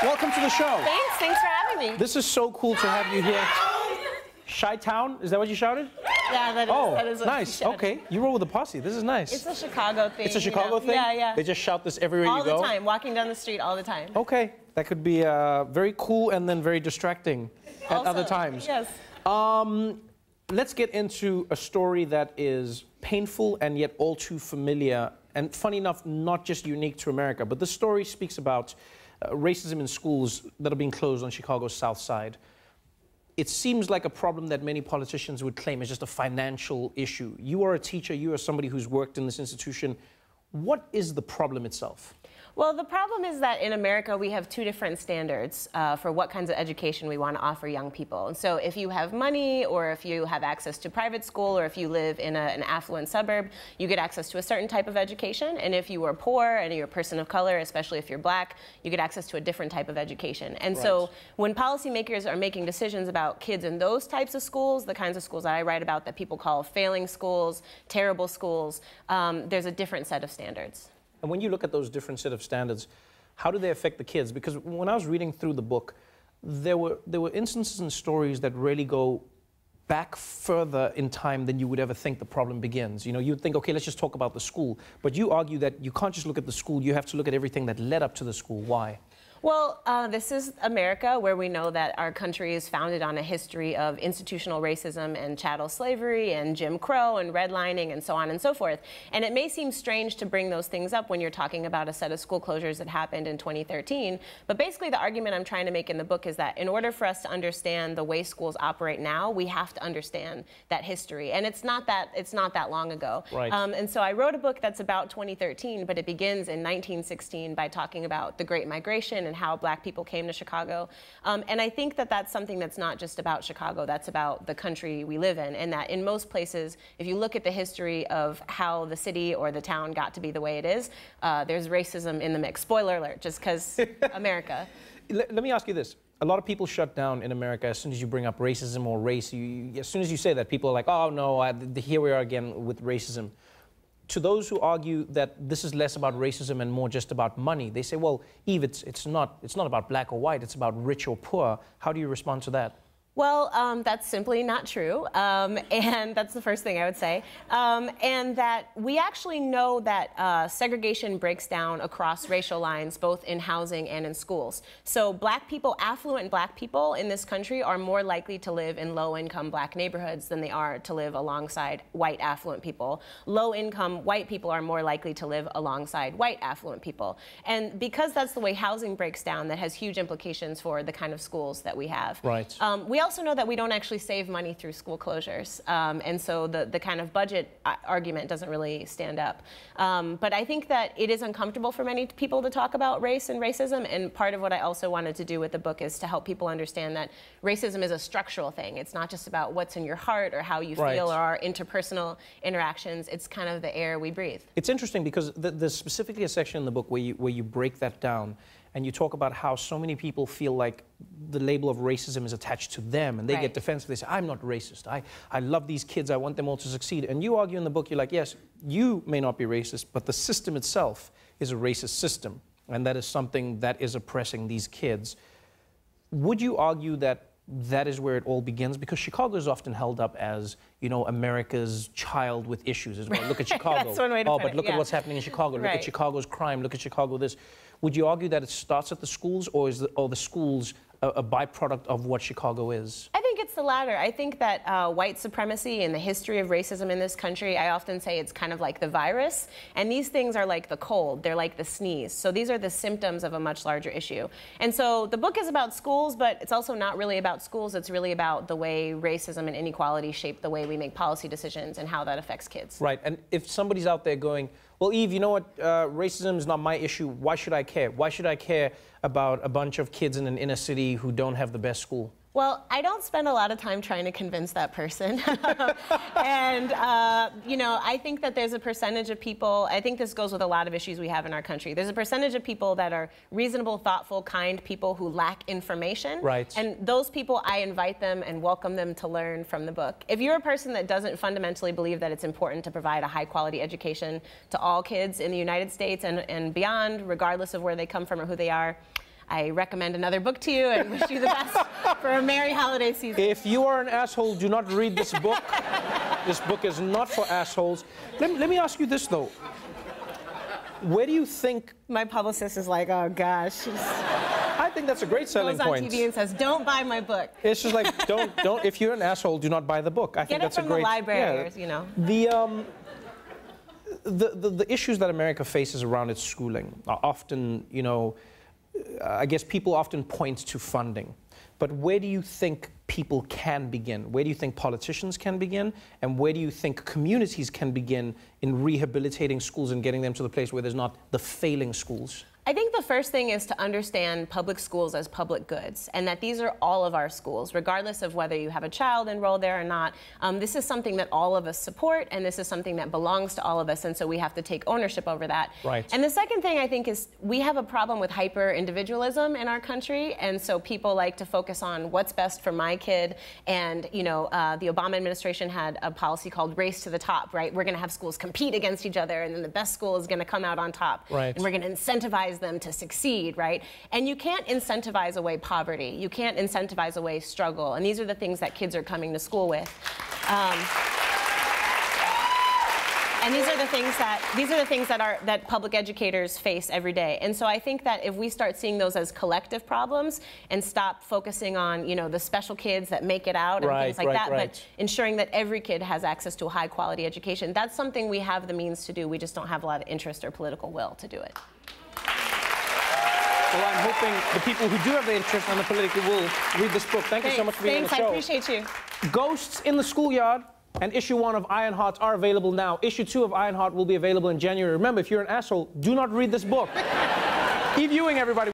Welcome to the show. Thanks for having me. This is so cool to have you here. Chi-Town? Is that what you shouted? Yeah, that is what nice. Okay, you roll with the posse. This is nice. It's a Chicago thing. It's a Chicago thing? Yeah, yeah. They just shout this everywhere you go? All the time, walking down the street all the time. Okay, that could be very cool and then very distracting at other times. Yes. Let's get into a story that is painful and yet all too familiar, and funny enough, not just unique to America, but the story speaks about racism in schools that are being closed on Chicago's South Side. It seems like a problem that many politicians would claim is just a financial issue. You are a teacher, you are somebody who's worked in this institution. What is the problem itself? Well, the problem is that in America, we have two different standards for what kinds of education we want to offer young people. And so if you have money, or if you have access to private school, or if you live in an affluent suburb, you get access to a certain type of education. And if you are poor and you're a person of color, especially if you're black, you get access to a different type of education. And so when policymakers are making decisions about kids in those types of schools, the kinds of schools that I write about that people call failing schools, terrible schools, there's a different set of standards. And when you look at those different set of standards, how do they affect the kids? Because when I was reading through the book, there were instances and stories that really go back further in time than you would ever think the problem begins. You know, you'd think, okay, let's just talk about the school. But you argue that you can't just look at the school, you have to look at everything that led up to the school. Why? Well, this is America, where we know that our country is founded on a history of institutional racism and chattel slavery and Jim Crow and redlining and so on and so forth. And it may seem strange to bring those things up when you're talking about a set of school closures that happened in 2013. But basically, the argument I'm trying to make in the book is that in order for us to understand the way schools operate now, we have to understand that history. And it's not that long ago. Right. And so I wrote a book that's about 2013, but it begins in 1916 by talking about the Great Migration and how black people came to Chicago. And I think that that's something that's not just about Chicago, that's about the country we live in, and that in most places, if you look at the history of how the city or the town got to be the way it is, there's racism in the mix. Spoiler alert, just because America. Let me ask you this. A lot of people shut down in America as soon as you bring up racism or race. As soon as you say that, people are like, oh no, here we are again with racism. To those who argue that this is less about racism and more just about money, they say, well, Eve, it's not about black or white, it's about rich or poor. How do you respond to that? Well, that's simply not true, and that's the first thing I would say. And that we actually know that segregation breaks down across racial lines, both in housing and in schools. So black people, affluent black people in this country are more likely to live in low-income black neighborhoods than they are to live alongside white affluent people. Low-income white people are more likely to live alongside white affluent people. And because that's the way housing breaks down, that has huge implications for the kind of schools that we have. Right. We also know that we don't actually save money through school closures, and so the kind of budget argument doesn't really stand up. But I think that it is uncomfortable for many people to talk about race and racism, and part of what I also wanted to do with the book is to help people understand that racism is a structural thing. It's not just about what's in your heart or how you feel or our interpersonal interactions. It's kind of the air we breathe. It's interesting because there's specifically a section in the book where you break that down. And you talk about how so many people feel like the label of racism is attached to them, and they get defensive. They say, I'm not racist. I love these kids. I want them all to succeed. And you argue in the book, you're like, yes, you may not be racist, but the system itself is a racist system, and that is something that is oppressing these kids. Would you argue that that is where it all begins? Because Chicago is often held up as, you know, America's child with issues as well. Look at Chicago. That's one way to put but look at what's happening in Chicago. Look at Chicago's crime. Look at Chicago this. Would you argue that it starts at the schools, or is the schools a byproduct of what Chicago is? I think it's the latter. I think that white supremacy and the history of racism in this country, I often say it's kind of like the virus, and these things are like the cold, they're like the sneeze. So these are the symptoms of a much larger issue. And so the book is about schools, but it's also not really about schools, it's really about the way racism and inequality shape the way we make policy decisions and how that affects kids. Right, and if somebody's out there going, well, Eve, you know what, racism is not my issue, why should I care? Why should I care about a bunch of kids in an inner city who don't have the best school? Well, I don't spend a lot of time trying to convince that person. And, you know, I think that there's a percentage of people, I think this goes with a lot of issues we have in our country. There's a percentage of people that are reasonable, thoughtful, kind people who lack information. Right. And those people, I invite them and welcome them to learn from the book. If you're a person that doesn't fundamentally believe that it's important to provide a high-quality education to all kids in the United States and beyond, regardless of where they come from or who they are, I recommend another book to you and wish you the best for a merry holiday season. If you are an asshole, do not read this book. This book is not for assholes. Let me ask you this, though. Where do you think... My publicist is like, oh, gosh. I think that's a great selling point. Goes on TV and says, don't buy my book. It's just like, don't. If you're an asshole, do not buy the book. I think that's a great... Get it from the library, you know. The issues that America faces around its schooling are often, you know, I guess people often point to funding. But where do you think people can begin? Where do you think politicians can begin? And where do you think communities can begin in rehabilitating schools and getting them to the place where there's not the failing schools? I think the first thing is to understand public schools as public goods, and that these are all of our schools, regardless of whether you have a child enrolled there or not. This is something that all of us support, and this is something that belongs to all of us, and so we have to take ownership over that. Right. And the second thing I think is we have a problem with hyper-individualism in our country, and so people like to focus on what's best for my kid, and you know, the Obama administration had a policy called Race to the Top, right? We're going to have schools compete against each other, and then the best school is going to come out on top. Right. And we're going to incentivize them to succeed, right? And you can't incentivize away poverty. You can't incentivize away struggle. And these are the things that kids are coming to school with. And these are the things that public educators face every day. And so I think that if we start seeing those as collective problems and stop focusing on, you know, the special kids that make it out and things like that, but ensuring that every kid has access to a high quality education, that's something we have the means to do. We just don't have a lot of interest or political will to do it. Well, I'm hoping the people who do have the interest and the political will read this book. Thank you so much for being on the show. Thanks, I appreciate you. Ghosts in the Schoolyard and issue 1 of Ironheart are available now. Issue 2 of Ironheart will be available in January. Remember, if you're an asshole, do not read this book. Ewing, everybody.